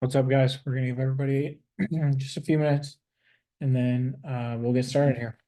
What's up, guys? We're gonna give everybody just a few minutes and then we'll get started here.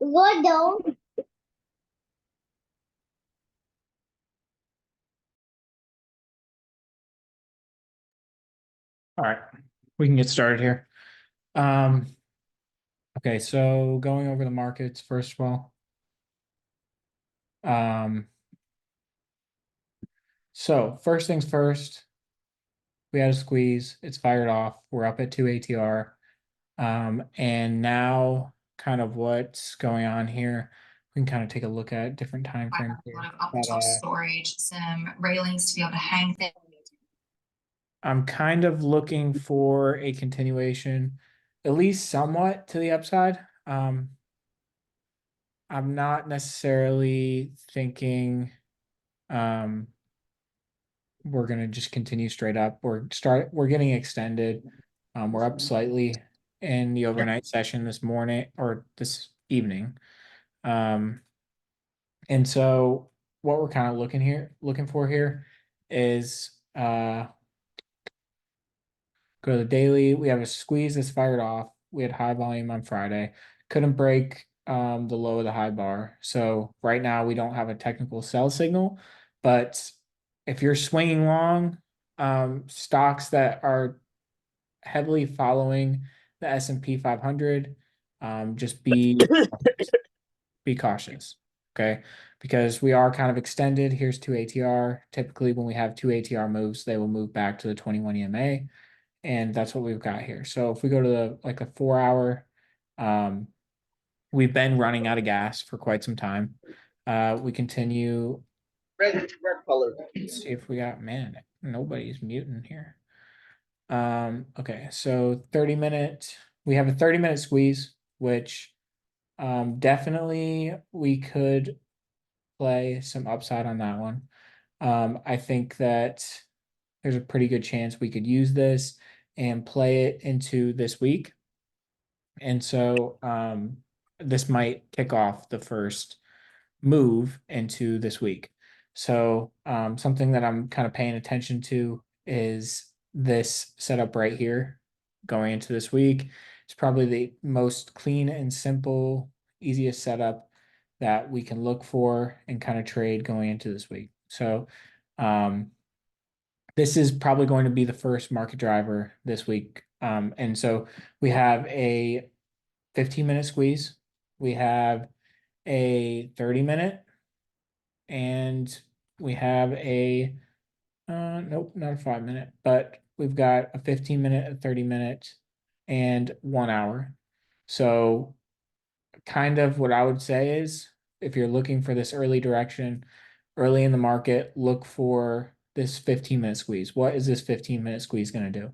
Go down. All right, we can get started here. Okay, so going over the markets first of all. So first things first, we had a squeeze, it's fired off, we're up at 2 ATR. And now kind of what's going on here, we can kind of take a look at different time I frames have a here. lot of up But, top storage, some railings to be able to hang things. I'm kind of looking for a continuation, at least somewhat to the upside. I'm not necessarily thinking um, we're gonna just continue straight up. We're getting extended. We're up slightly in the overnight session this morning or this evening. Um, and so what we're kind of looking for here is go to the daily. We have a squeeze that's fired off. We had high volume on Friday. Couldn't break the low of the high bar. So right now we don't have a technical sell signal. But if you're swinging long, stocks that are heavily following the S&P 500, just be cautious. Okay. Because we are kind of extended. Here's 2 ATR. Typically, when we have 2 ATR moves, they will move back to the 21 EMA. And that's what we've got here. So if we go to a 4 hour, we've been running out of gas for quite some time. We continue. Red color. Let's see if we got, man, nobody's muting here. Okay, so 30-minute, we have a 30-minute squeeze, which definitely we could play some upside on that one. I think that there's a pretty good chance we could use this and play it into this week. And so this might kick off the first move into this week. So something that I'm kind of paying attention to is this setup right here going into this week. It's probably the most clean and simple, easiest setup that we can look for and kind of trade going into this week. So this is probably going to be the first market driver this week. And so we have a 15-minute squeeze. We have a 30-minute, and we have a nope, not a 5-minute, but we've got a 15-minute, a 30-minute, and 1 hour. So kind of what I would say is if you're looking for this early direction, early in the market, look for this 15-minute squeeze. What is this 15-minute squeeze going to do?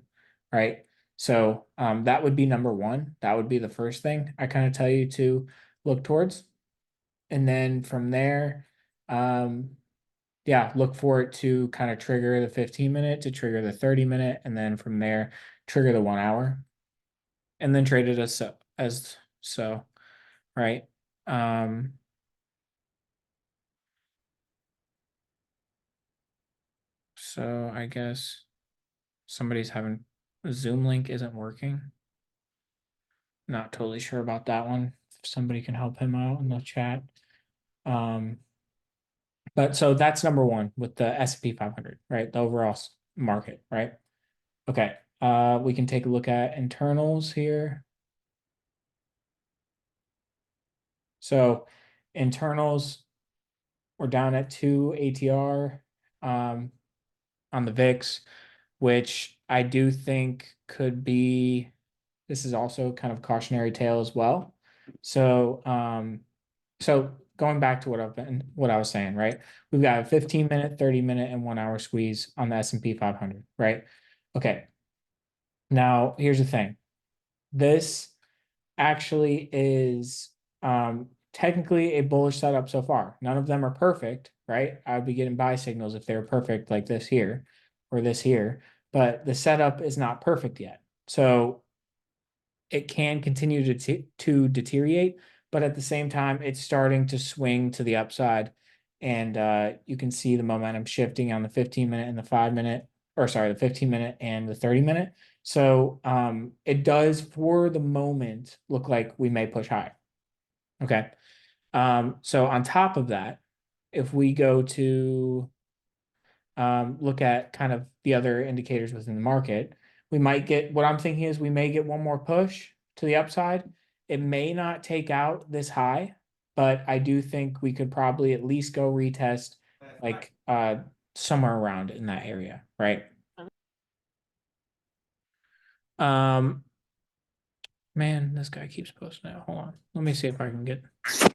Right? So that would be number one. That would be the first thing I kind of tell you to look towards. And then from there, yeah, look for it to kind of trigger the 15-minute, to trigger the 30-minute, and then from there, trigger the 1 hour. And then trade it as so, right? So I guess somebody's having a Zoom link isn't working. Not totally sure about that one. If somebody can help him out in the chat. But so that's number one with the S&P 500, right? The overall market, right? Okay. We can take a look at internals here. So internals, we're down at 2 ATR on the VIX, which I do think could be, this is also kind of cautionary tale as well. So so going back to what I was saying, right? We've got a 15-minute, 30-minute, and 1 hour squeeze on the S&P 500, right? Okay. Now here's the thing. This actually is technically a bullish setup so far. None of them are perfect, right? I would be getting buy signals if they were perfect like this here or this here, but the setup is not perfect yet. So it can continue to deteriorate, but at the same time, it's starting to swing to the upside. And you can see the momentum shifting on the 15-minute and the 5-minute, or sorry, the 15-minute and the 30-minute. So it does, for the moment, look like we may push high. Okay. So on top of that, if we go to look at kind of the other indicators within the market, we might get, what I'm thinking is we may get one more push to the upside. It may not take out this high, but I do think we could probably at least go retest like somewhere around in that area, right? Man, this guy keeps posting it. Hold on. Let me see if I can get, let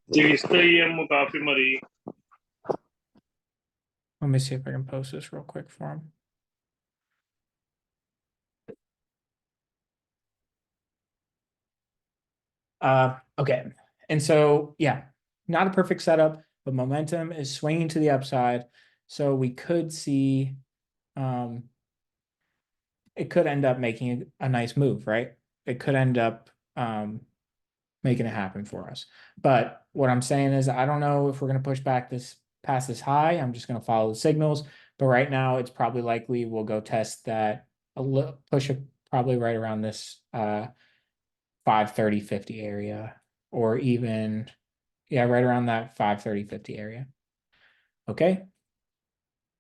me see if I can post this real quick for him. Okay. And so, yeah, not a perfect setup, but momentum is swinging to the upside. So we could see, it could end up making a nice move, right? It could end up making it happen for us. But what I'm saying is, I don't know if we're going to push back this past this high. I'm just going to follow the signals. But right now, it's probably likely we'll go test that a little, push it probably right around this 530.50 area, or even, yeah, right around that 530.50 area. Okay.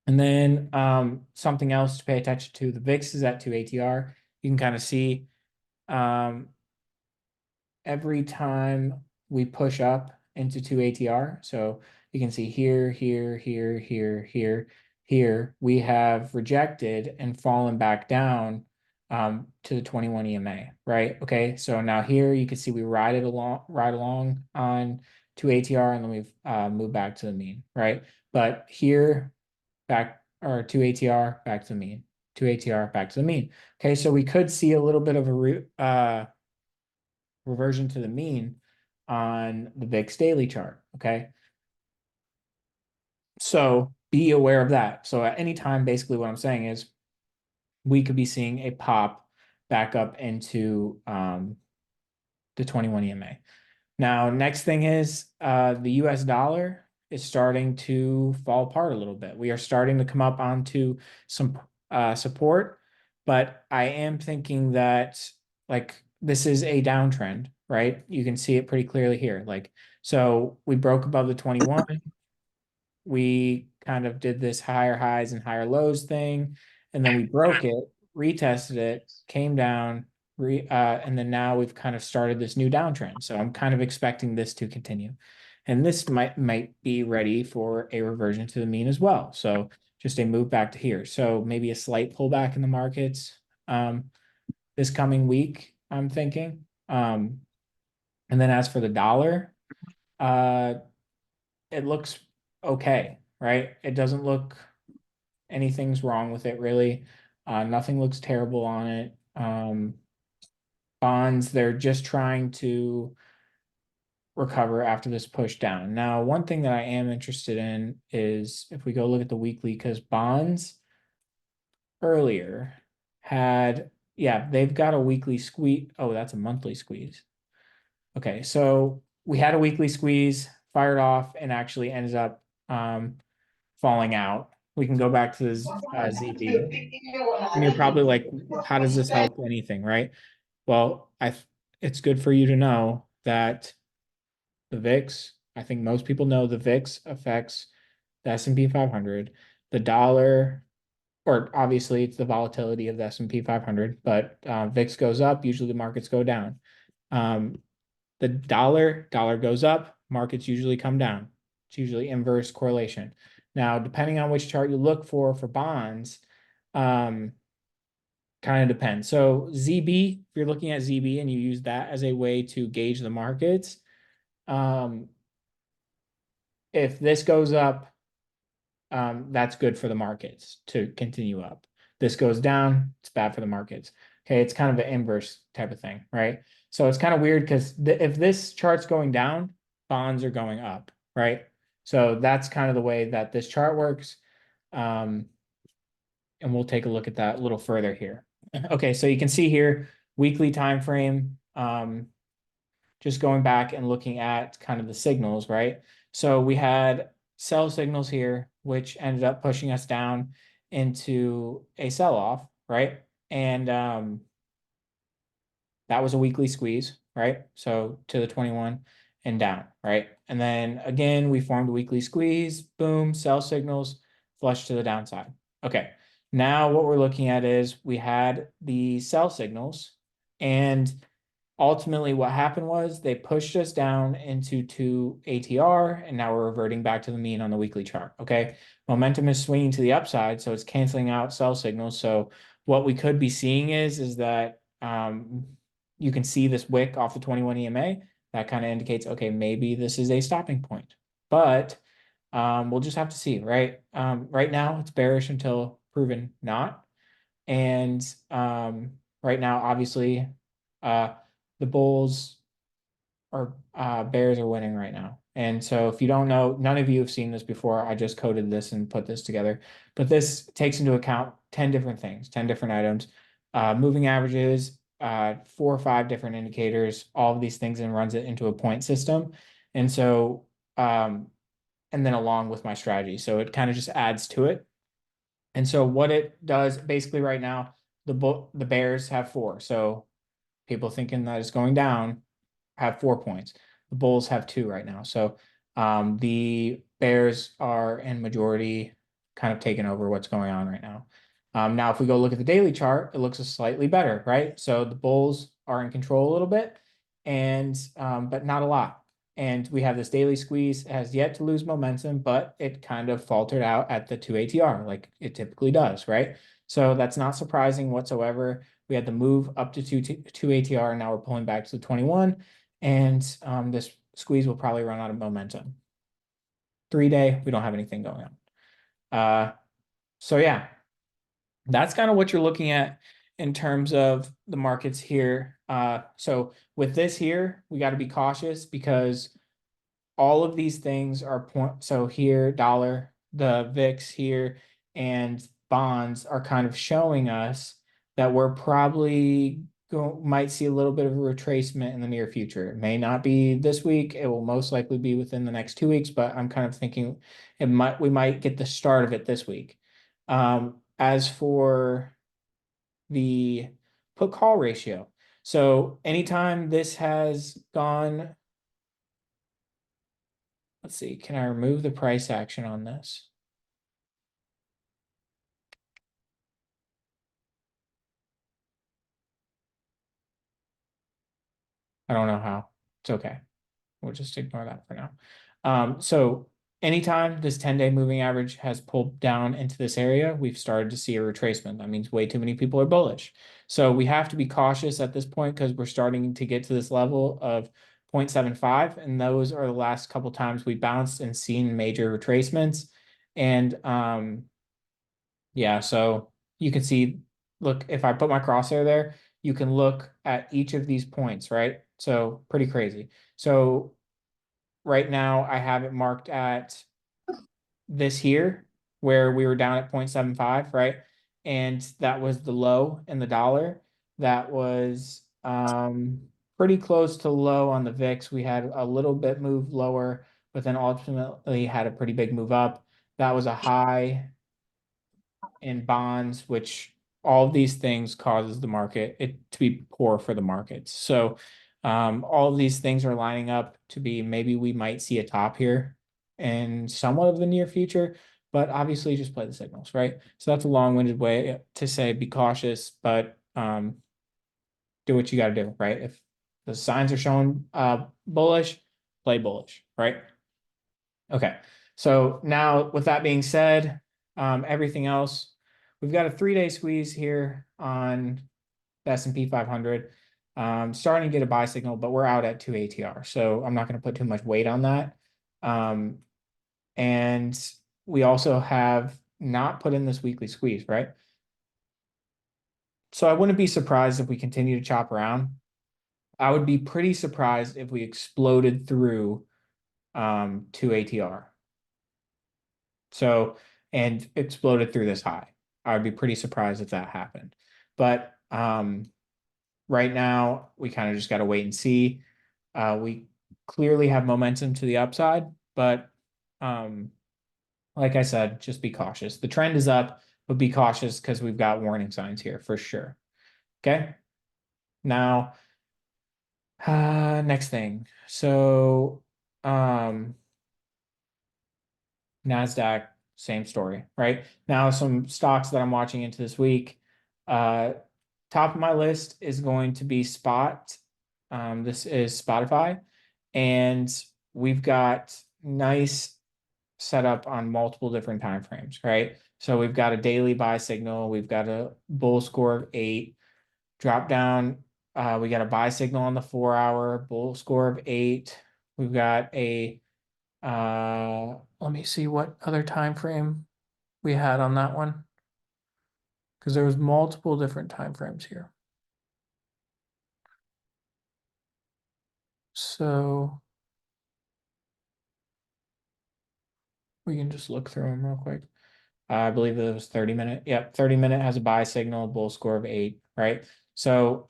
And then something else to pay attention to, the VIX is at 2 ATR. You can kind of see every time we push up into 2 ATR. So you can see here, here, we have rejected and fallen back down to the 21 EMA, right? Okay, so now here you can see we ride along on 2 ATR, and then we've moved back to the mean, right? But here, back, or 2 ATR, back to the mean, 2 ATR, back to the mean. Okay, so we could see a little bit of a reversion to the mean on the VIX daily chart, okay? So be aware of that. So at any time, basically what I'm saying is we could be seeing a pop back up into the 21 EMA. Now, next thing is the US dollar is starting to fall apart a little bit. We are starting to come up onto some support, but I am thinking that like this is a downtrend, right? You can see it pretty clearly here. Like, so we broke above the 21. We kind of did this higher highs and higher lows thing, and then we broke it, retested it, came down, and then now we've kind of started this new downtrend. So I'm kind of expecting this to continue, and this might be ready for a reversion to the mean as well. So just a move back to here. So maybe a slight pullback in the markets this coming week, I'm thinking. And then as for the dollar, it looks okay, right? It doesn't look anything's wrong with it really. Nothing looks terrible on it. bonds, they're just trying to recover after this push down. Now, one thing that I am interested in is if we go look at the weekly, because bonds earlier had, yeah, they've got a weekly squeeze. Oh, that's a monthly squeeze. Okay, so we had a weekly squeeze, fired off, and actually ended up falling out. We can go back to the ZB. And you're probably like, how does this help anything, right? Well, it's good for you to know that the VIX, I think most people know the VIX affects the S&P 500. The dollar, or obviously it's the volatility of the S&P 500, but VIX goes up, usually the markets go down. The dollar goes up, markets usually come down. It's usually inverse correlation. Now, depending on which chart you look for bonds, kind of depends. So ZB, if you're looking at ZB and you use that as a way to gauge the markets, if this goes up, that's good for the markets to continue up. This goes down, it's bad for the markets. Okay, it's kind of an inverse type of thing, right? So it's kind of weird because if this chart's going down, bonds are going up, right? So that's kind of the way that this chart works. And we'll take a look at that a little further here. Okay, so you can see here, weekly time frame, just going back and looking at kind of the signals, right? So we had sell signals here, which ended up pushing us down into a sell-off, right? And that was a weekly squeeze, right? So to the 21 and down, right? And then again, we formed a weekly squeeze, boom, sell signals, flush to the downside. Okay, now what we're looking at is we had the sell signals, and ultimately what happened was they pushed us down into 2 ATR, and now we're reverting back to the mean on the weekly chart. Okay, momentum is swinging to the upside, so it's canceling out sell signals. So what we could be seeing is that you can see this wick off the 21 EMA. That kind of indicates, okay, maybe this is a stopping point, but we'll just have to see, right? Right now it's bearish until proven not. And right now, obviously, the bulls or bears are winning right now. And so if you don't know, none of you have seen this before. I just coded this and put this together. But this takes into account 10 different things, 10 different items, moving averages, 4 or 5 different indicators, all of these things, and runs it into a point system. And so, and then along with my strategy. So it kind of just adds to it. And so what it does basically right now, the bears have 4. So people thinking that it's going down have 4 points. The bulls have 2 right now. So the bears are in majority, kind of taking over what's going on right now. Now, if we go look at the daily chart, it looks slightly better, right? So the bulls are in control a little bit, and but not a lot. And we have this daily squeeze. It has yet to lose momentum, but it kind of faltered out at the 2 ATR like it typically does, right? So that's not surprising whatsoever. We had the move up to 2 ATR, and now we're pulling back to the 21, and this squeeze will probably run out of momentum. 3-day, we don't have anything going on. So yeah, that's kind of what you're looking at in terms of the markets here. So with this here, we got to be cautious because all of these things are so here, dollar, the VIX here, and bonds are kind of showing us that we're probably might see a little bit of a retracement in the near future. It may not be this week. It will most likely be within the next 2 weeks, but I'm kind of thinking we might get the start of it this week. As for the put call ratio, so anytime this has gone, let's see, can I remove the price action on this? I don't know how. It's okay. We'll just ignore that for now. So anytime this 10-day moving average has pulled down into this area, we've started to see a retracement. That means way too many people are bullish. So we have to be cautious at this point because we're starting to get to this level of 0.75, and those are the last couple times we bounced and seen major retracements. And yeah, so you can see, look, if I put my crosshair there, you can look at each of these points, right? So pretty crazy. So right now I have it marked at this here where we were down at 0.75, right? And that was the low in the dollar. That was pretty close to low on the VIX. We had a little bit move lower, but then ultimately had a pretty big move up. That was a high in bonds, which all of these things causes the market to be poor for the markets. So all of these things are lining up to be maybe we might see a top here in somewhat of the near future, but obviously just play the signals, right? So that's a long-winded way to say be cautious, but do what you got to do, right? If the signs are showing bullish, play bullish, right? Okay, so now with that being said, everything else, we've got a 3-day squeeze here on the S&P 500. Starting to get a buy signal, but we're out at 2 ATR, so I'm not going to put too much weight on that. And we also have not put in this weekly squeeze, right? So I wouldn't be surprised if we continue to chop around. I would be pretty surprised if we exploded through 2 ATR. So, and exploded through this high. I would be pretty surprised if that happened. But right now, we kind of just got to wait and see. We clearly have momentum to the upside, but like I said, just be cautious. The trend is up, but be cautious because we've got warning signs here for sure. Okay. Now, next thing. So, NASDAQ, same story, right? Now, some stocks that I'm watching into this week. Top of my list is going to be Spot. This is Spotify. And we've got nice setup on multiple different time frames, right? So we've got a daily buy signal. We've got a bull score of 8. Drop down. We got a buy signal on the 4-hour, bull score of 8. We've got a let me see what other time frame we had on that one, because there was multiple different time frames here. So we can just look through them real quick. I believe it was 30-minute. Yep, 30-minute has a buy signal, bull score of 8, right? So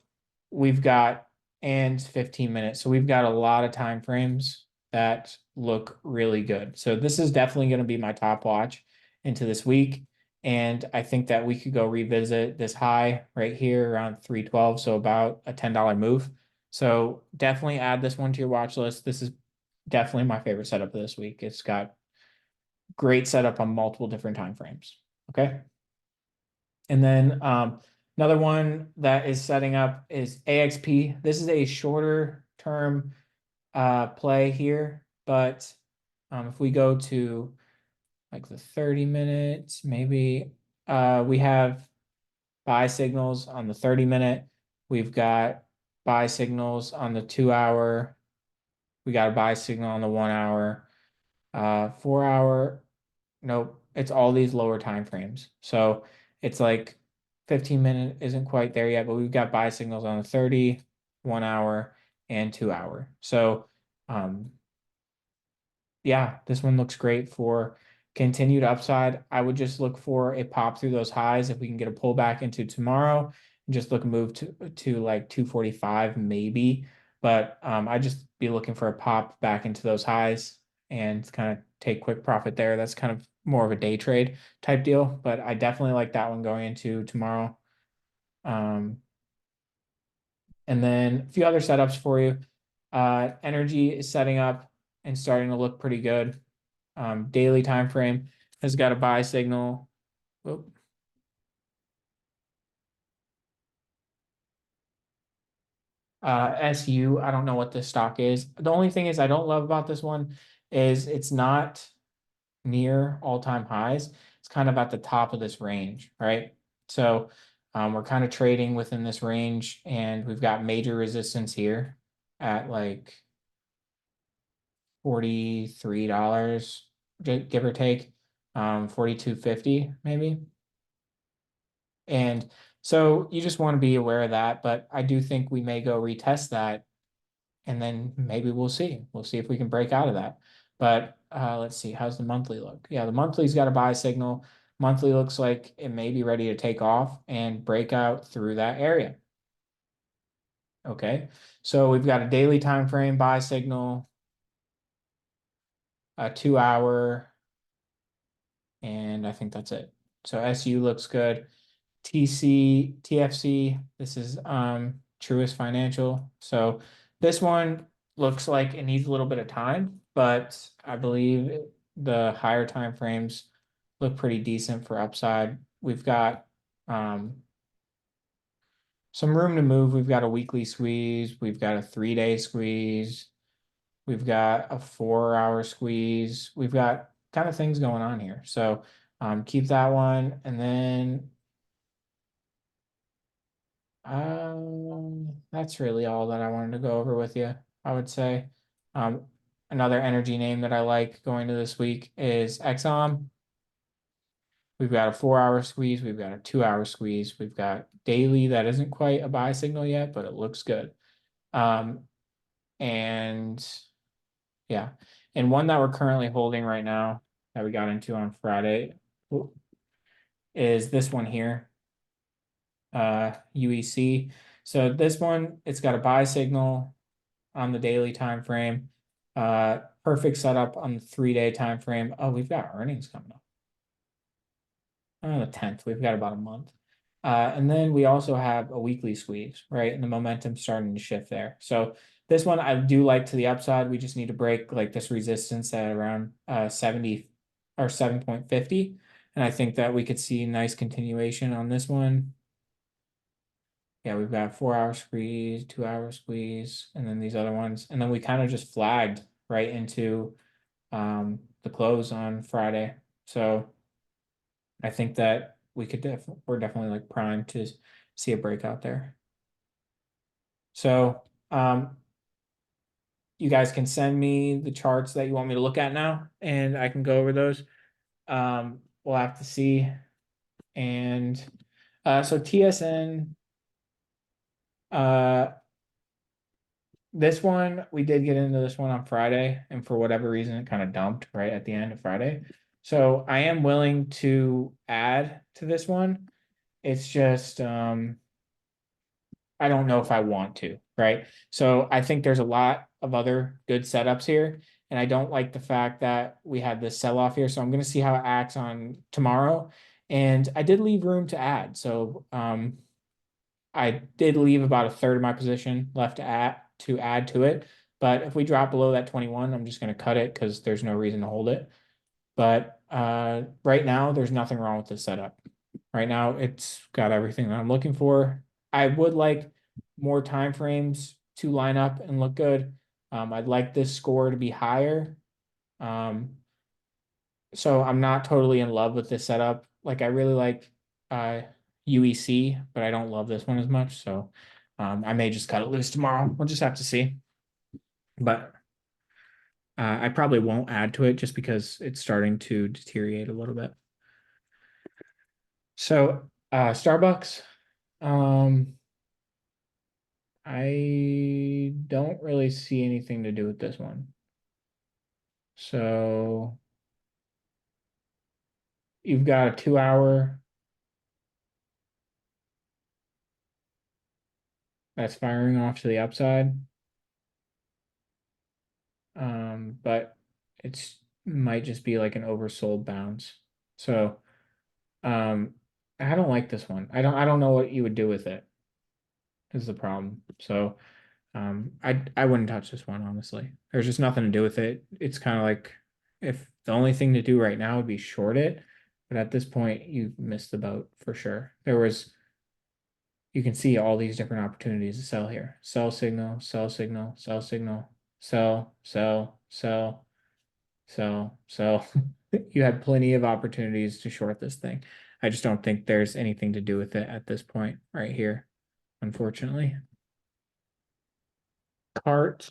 we've got, and 15 minutes. So we've got a lot of time frames that look really good. So this is definitely going to be my top watch into this week. And I think that we could go revisit this high right here around 312. So about a $10 move. So definitely add this one to your watch list. This is definitely my favorite setup of this week. It's got great setup on multiple different time frames. Okay. And then another one that is setting up is AXP. This is a shorter term play here, but if we go to like the 30 minutes, maybe we have buy signals on the 30-minute. We've got buy signals on the 2-hour. We got a buy signal on the 1-hour, 4-hour. Nope, it's all these lower time frames. So it's like 15-minute isn't quite there yet, but we've got buy signals on the 30, 1-hour, and 2-hour. So yeah, this one looks great for continued upside. I would just look for a pop through those highs if we can get a pullback into tomorrow and just look move to like 245 maybe. But I just be looking for a pop back into those highs and kind of take quick profit there. That's kind of more of a day trade type deal, but I definitely like that one going into tomorrow. And then a few other setups for you. Energy is setting up and starting to look pretty good. Daily time frame has got a buy signal. Whoop. SU, I don't know what this stock is. The only thing is I don't love about this one is it's not near all-time highs. It's kind of at the top of this range, right? So we're kind of trading within this range, and we've got major resistance here at like $43, give or take, 42.50 maybe. And So you just want to be aware of that, but I do think we may go retest that. And then maybe we'll see. We'll see if we can break out of that. But let's see, how's the monthly look? Yeah, the monthly's got a buy signal. Monthly looks like it may be ready to take off and break out through that area. Okay, so we've got a daily time frame buy signal, a 2 hour, and I think that's it. So SU looks good. TC, TFC, this is Truist Financial. So this one looks like it needs a little bit of time, but I believe the higher time frames look pretty decent for upside. We've got some room to move. We've got a weekly squeeze, we've got a 3-day squeeze, we've got a 4-hour squeeze, we've got kind of things going on here. So keep that one, and then that's really all that I wanted to go over with you, I would say. Another energy name that I like going to this week is Exxon. We've got a 4-hour squeeze, we've got a 2-hour squeeze, we've got daily that isn't quite a buy signal yet, but it looks good. And yeah, and one that we're currently holding right now that we got into on Friday is this one here. UEC. So this one, it's got a buy signal on the daily time frame. Perfect setup on the 3-day time frame. Oh, we've got earnings coming up. On the 10th, we've got about a month. And then we also have a weekly squeeze, right? And the momentum's starting to shift there. So this one I do like to the upside. We just need to break like this resistance at around 70 or 7.50. And I think that we could see nice continuation on this one. Yeah, we've got 4-hour squeeze, 2-hour squeeze, and then these other ones. And then we kind of just flagged right into the close on Friday. So I think that we're definitely like primed to see a breakout there. So you guys can send me the charts that you want me to look at now, and I can go over those. We'll have to see. And so TSN, this one, we did get into this one on Friday, and for whatever reason, it kind of dumped right at the end of Friday. So I am willing to add to this one. It's just I don't know if I want to, right? So I think there's a lot of other good setups here, and I don't like the fact that we had this sell-off here. So I'm going to see how it acts on tomorrow. And I did leave room to add. So I did leave about a third of my position left to add to it. But if we drop below that 21, I'm just going to cut it because there's no reason to hold it. But right now, there's nothing wrong with this setup. Right now, it's got everything that I'm looking for. I would like more time frames to line up and look good. I'd like this score to be higher. So I'm not totally in love with this setup. Like I really like UEC, but I don't love this one as much. So I may just cut it loose tomorrow. We'll just have to see. But I probably won't add to it just because it's starting to deteriorate a little bit. So Starbucks, I don't really see anything to do with this one. So you've got a 2-hour that's firing off to the upside. But it's might just be like an oversold bounce. So I don't like this one. I don't know what you would do with it is the problem. So I wouldn't touch this one, honestly. There's just nothing to do with it. It's kind of like if the only thing to do right now would be short it, but at this point you've missed the boat for sure. You can see all these different opportunities to sell here. Sell signal, sell signal, sell signal, sell, sell, sell, sell, sell. You had plenty of opportunities to short this thing. I just don't think there's anything to do with it at this point right here, unfortunately. Cart.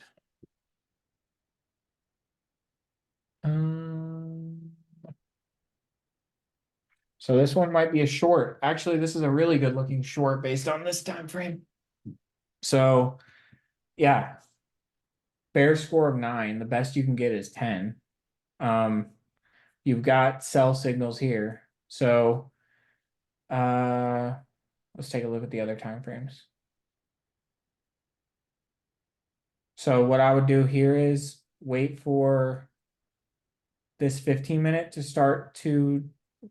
So this one might be a short. Actually, this is a really good looking short based on this time frame. So yeah, fair score of 9. The best you can get is 10. You've got sell signals here. So let's take a look at the other time frames. So what I would do here is wait for this 15-minute to start to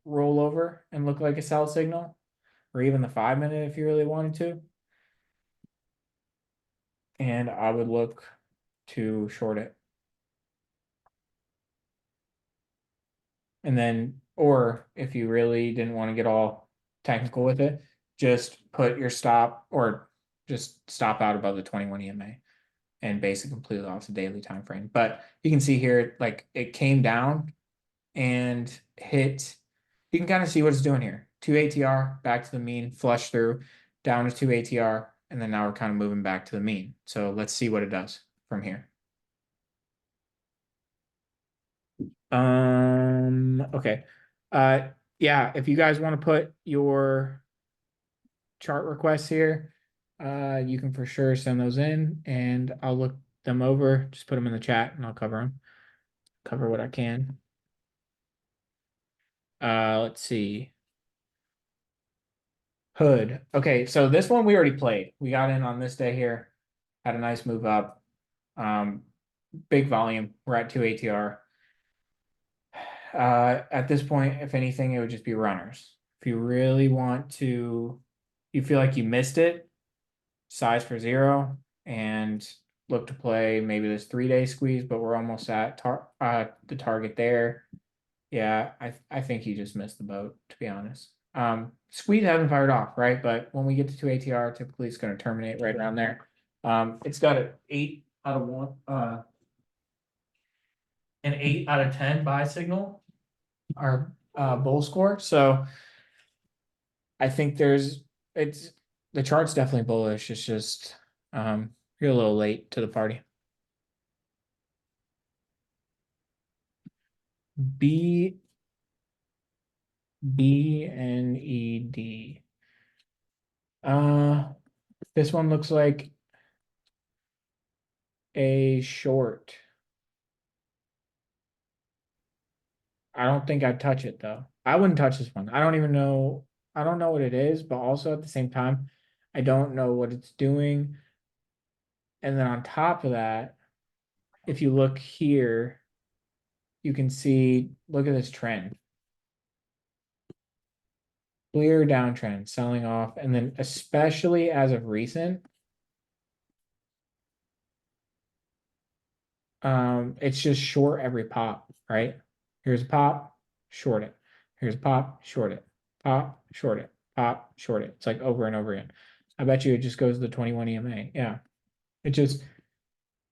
roll over and look like a sell signal, or even the 5-minute if you really wanted to. And I would look to short it. And then, or if you really didn't want to get all technical with it, just put your stop or just stop out above the 21 EMA and base it completely off the daily time frame. But you can see here, like it came down and hit. You can kind of see what it's doing here. 2 ATR back to the mean, flush through, down to 2 ATR, and then now we're kind of moving back to the mean. So let's see what it does from here. Okay. Yeah, if you guys want to put your chart requests here, you can for sure send those in and I'll look them over. Just put them in the chat and I'll cover them. Cover what I can. Let's see. Hood. Okay, so this one we already played. We got in on this day here. Had a nice move up. Big volume. We're at 2 ATR. At this point, if anything, it would just be runners. If you really want to, you feel like you missed it, size for 0 and look to play maybe this 3-day squeeze, but we're almost at the target there. Yeah, I think you just missed the boat, to be honest. Squeeze hasn't fired off, right? But when we get to 2 ATR, typically it's going to terminate right around there. It's got an 8 out of 1, an 8 out of 10 buy signal, our bull score. So I think it's the chart's definitely bullish. It's just you're a little late to the party. BNED. This one looks like a short. I don't think I'd touch it though. I wouldn't touch this one. I don't even know. I don't know what it is, but also at the same time, I don't know what it's doing. And then on top of that, if you look here, you can see, look at this trend. Clear downtrend, selling off, and then especially as of recent, it's just short every pop, right? Here's a pop, short it. Here's a pop, short it. Pop, short it. Pop, short it. It's like over and over again. I bet you it just goes to the 21 EMA. Yeah. It just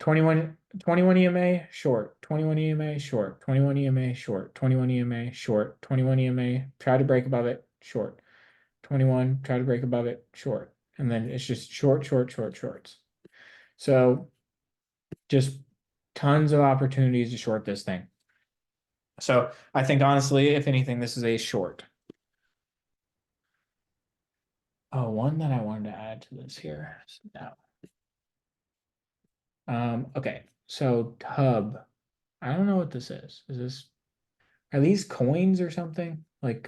21 EMA short, 21 EMA short, 21 EMA short, 21 EMA short, 21 EMA, try to break above it, short. 21, try to break above it, short. And then it's just short, short, short, shorts. So just tons of opportunities to short this thing. So I think honestly, if anything, this is a short. Oh, one that I wanted to add to this here. No. Okay, so Tub. I don't know what this is. Are these coins or something? Like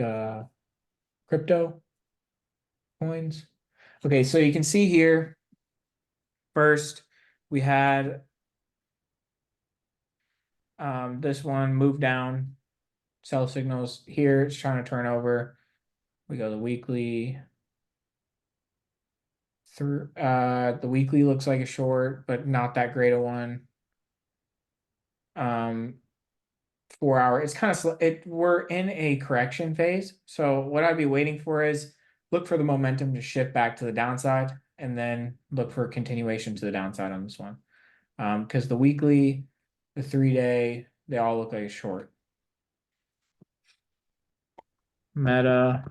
crypto coins? Okay, so you can see here, first we had this one move down, sell signals here. It's trying to turn over. We go the weekly. Through the weekly looks like a short, but not that great a one. 4 hour. It's kind of we're in a correction phase. So what I'd be waiting for is look for the momentum to shift back to the downside, and then look for continuation to the downside on this one. Because the weekly, the 3-day, they all look like a short. Meta.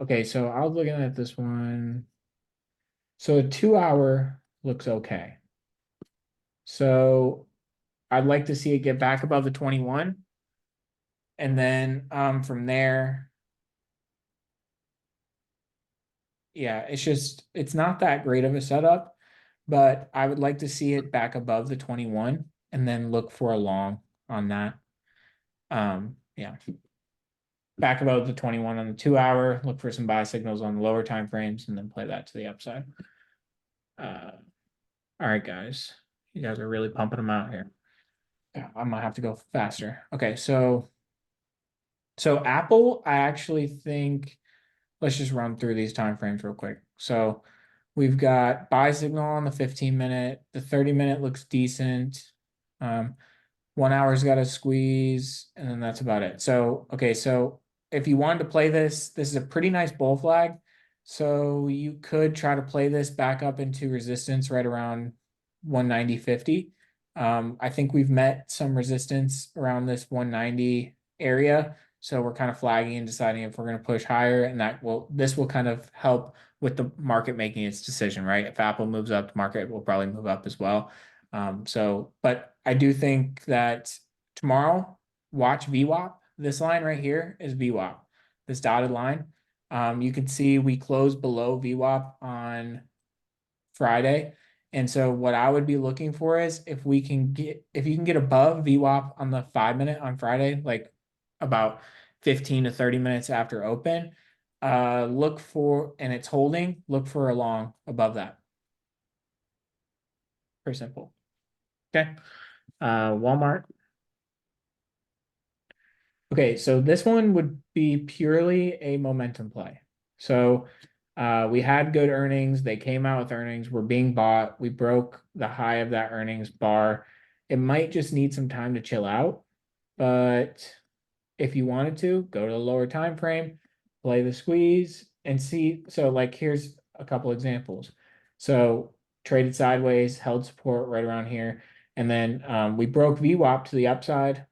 Okay, so I was looking at this one. So a 2-hour looks okay. So I'd like to see it get back above the 21 And then from there, yeah, it's not that great of a setup, but I would like to see it back above the 21 and then look for a long on that. Yeah. Back above the 21 on the 2 hour, look for some buy signals on the lower time frames, and then play that to the upside. All right, guys. You guys are really pumping them out here. Yeah, I might have to go faster. Okay, so Apple, I actually think let's just run through these time frames real quick. So we've got buy signal on the 15-minute, the 30-minute looks decent. 1 hour's got a squeeze, and then that's about it. So okay, so if you wanted to play this is a pretty nice bull flag. So you could try to play this back up into resistance right around 190.50. I think we've met some resistance around this 190 area. So we're kind of flagging and deciding if we're going to push higher, and this will kind of help with the market making its decision, right? If Apple moves up, the market will probably move up as well. But I do think that tomorrow, watch VWAP. This line right here is VWAP, this dotted line. You can see we closed below VWAP on Friday. And so what I would be looking for is if you can get above VWAP on the 5-minute on Friday, like about 15 to 30 minutes after open, look for, and it's holding, look for a long above that. Pretty simple. Okay. Walmart. Okay, so this one would be purely a momentum play. So we had good earnings. They came out with earnings. We're being bought. We broke the high of that earnings bar. It might just need some time to chill out. But if you wanted to, go to the lower time frame, play the squeeze, and see. So like here's a couple examples. So traded sideways, held support right around here. And then we broke VWAP to the upside.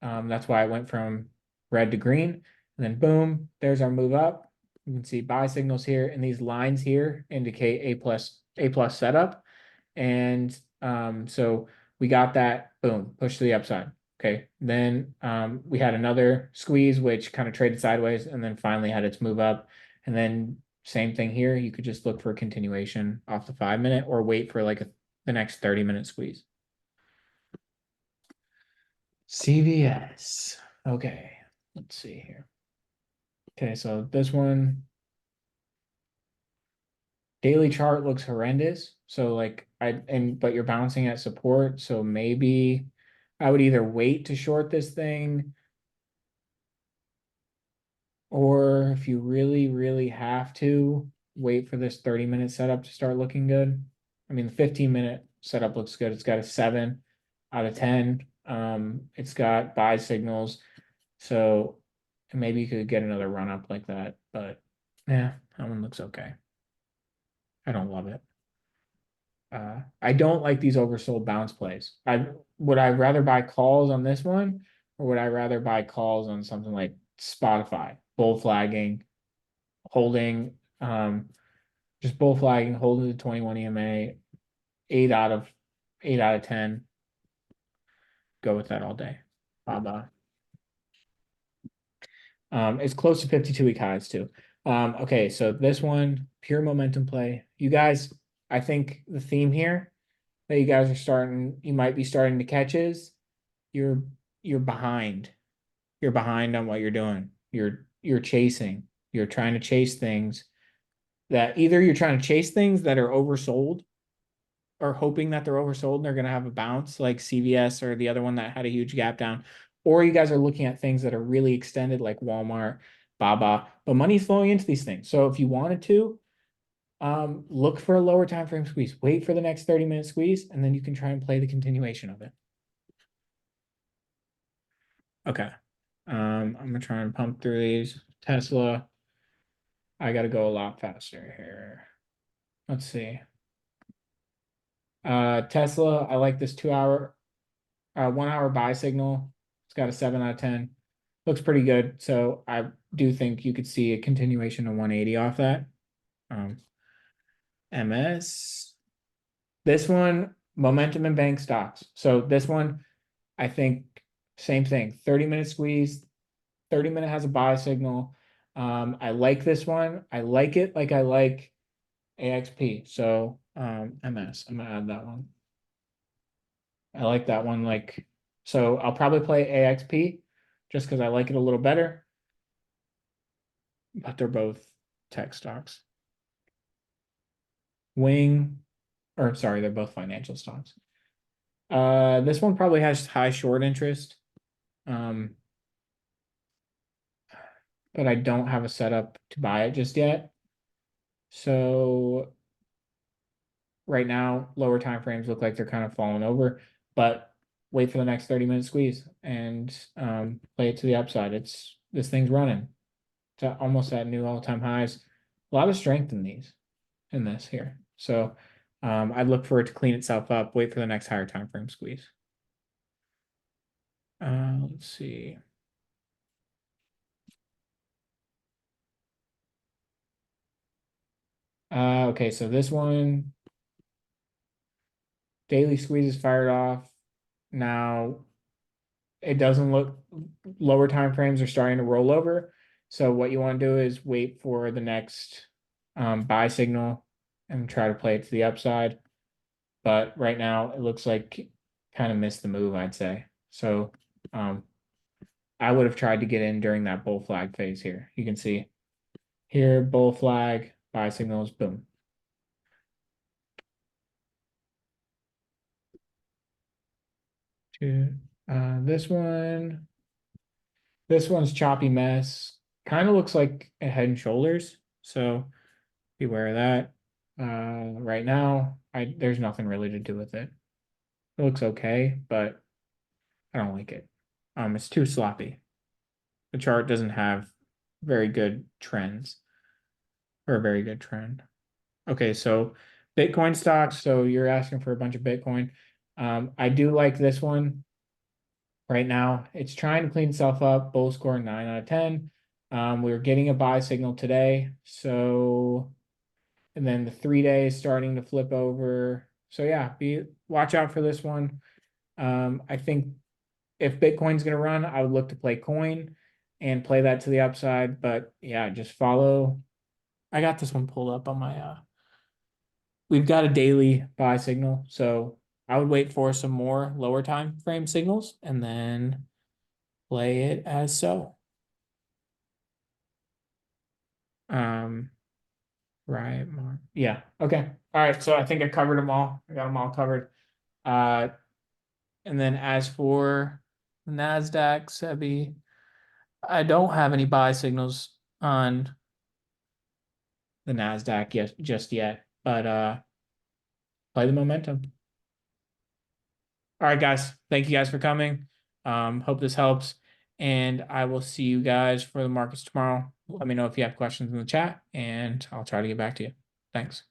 That's why I went from red to green. And then boom, there's our move up. You can see buy signals here, and these lines here indicate A plus setup. And so we got that, boom, push to the upside. Okay, then we had another squeeze, which kind of traded sideways, and then finally had its move up. And then same thing here. You could just look for a continuation off the 5-minute or wait for like the next 30-minute squeeze. CVS. Okay, let's see here. Okay, so this one, daily chart looks horrendous. So like but you're bouncing at support. So maybe I would either wait to short this thing, or if you really, really have to, wait for this 30-minute setup to start looking good. I mean, the 15-minute setup looks good. It's got a 7 out of 10. It's got buy signals. So maybe you could get another run up like that, but yeah, that one looks okay. I don't love it. I don't like these oversold bounce plays. Would I rather buy calls on this one, or would I rather buy calls on something like Spotify, bull flagging, holding, just bull flagging, holding the 21 EMA, 8 out of 10. Go with that all day. Baba. It's close to 52-week highs too. Okay, so this one, pure momentum play. You guys, I think the theme here that you might be starting to catch is you're behind. You're behind on what you're doing. You're chasing. You're trying to chase things that either you're trying to chase things that are oversold, or hoping that they're oversold and they're going to have a bounce like CVS or the other one that had a huge gap down, or you guys are looking at things that are really extended like Walmart, Baba, but money's flowing into these things. So if you wanted to, look for a lower time frame squeeze, wait for the next 30-minute squeeze, and then you can try and play the continuation of it. Okay. I'm gonna try and pump through these. Tesla, I gotta go a lot faster here. Let's see. Tesla, I like this 2 hour, 1 hour buy signal. It's got a 7 out of 10. Looks pretty good. So I do think you could see a continuation of 180 off that. MS. This one, momentum and bank stocks. So this one, I think same thing. 30-minute squeeze. 30-minute has a buy signal. I like this one. I like it like I like AXP. So MS. I'm gonna add that one. I like that one. Like, so I'll probably play AXP just because I like it a little better. But they're both tech stocks. Wing, or sorry, they're both financial stocks. This one probably has high short interest. But I don't have a setup to buy it just yet. So right now, lower time frames look like they're kind of falling over, but wait for the next 30-minute squeeze and play it to the upside. This thing's running to almost at new all-time highs. A lot of strength in this here. So I'd look for it to clean itself up, wait for the next higher time frame squeeze. Let's see. Okay, so this one, daily squeeze is fired off. Now it doesn't look, lower time frames are starting to roll over. So what you want to do is wait for the next buy signal and try to play it to the upside. But right now it looks like kind of missed the move, I'd say. So I would have tried to get in during that bull flag phase here. You can see here, bull flag, buy signals, boom. This one's choppy mess. Kind of looks like a Head and Shoulders, so beware of that. Right now, there's nothing really to do with it. It looks okay, but I don't like it. It's too sloppy. The chart doesn't have very good trends, or a very good trend. Okay, so Bitcoin stocks. So you're asking for a bunch of Bitcoin. I do like this one. Right now, it's trying to clean itself up. Bull score 9 out of 10. We're getting a buy signal today. So, and then the 3 days starting to flip over. So yeah, watch out for this one. I think if Bitcoin's going to run, I would look to play coin and play that to the upside. But yeah, just follow. I got this one pulled up on my, we've got a daily buy signal. So I would wait for some more lower time frame signals and then play it as so. Right, Mark. Yeah, okay. All right, so I think I covered them all. I got them all covered. And then as for NASDAQ, SEBI, I don't have any buy signals on the NASDAQ just yet, but play the momentum. All right, guys. Thank you guys for coming. Hope this helps. And I will see you guys for the markets tomorrow. Let me know if you have questions in the chat, and I'll try to get back to you. Thanks.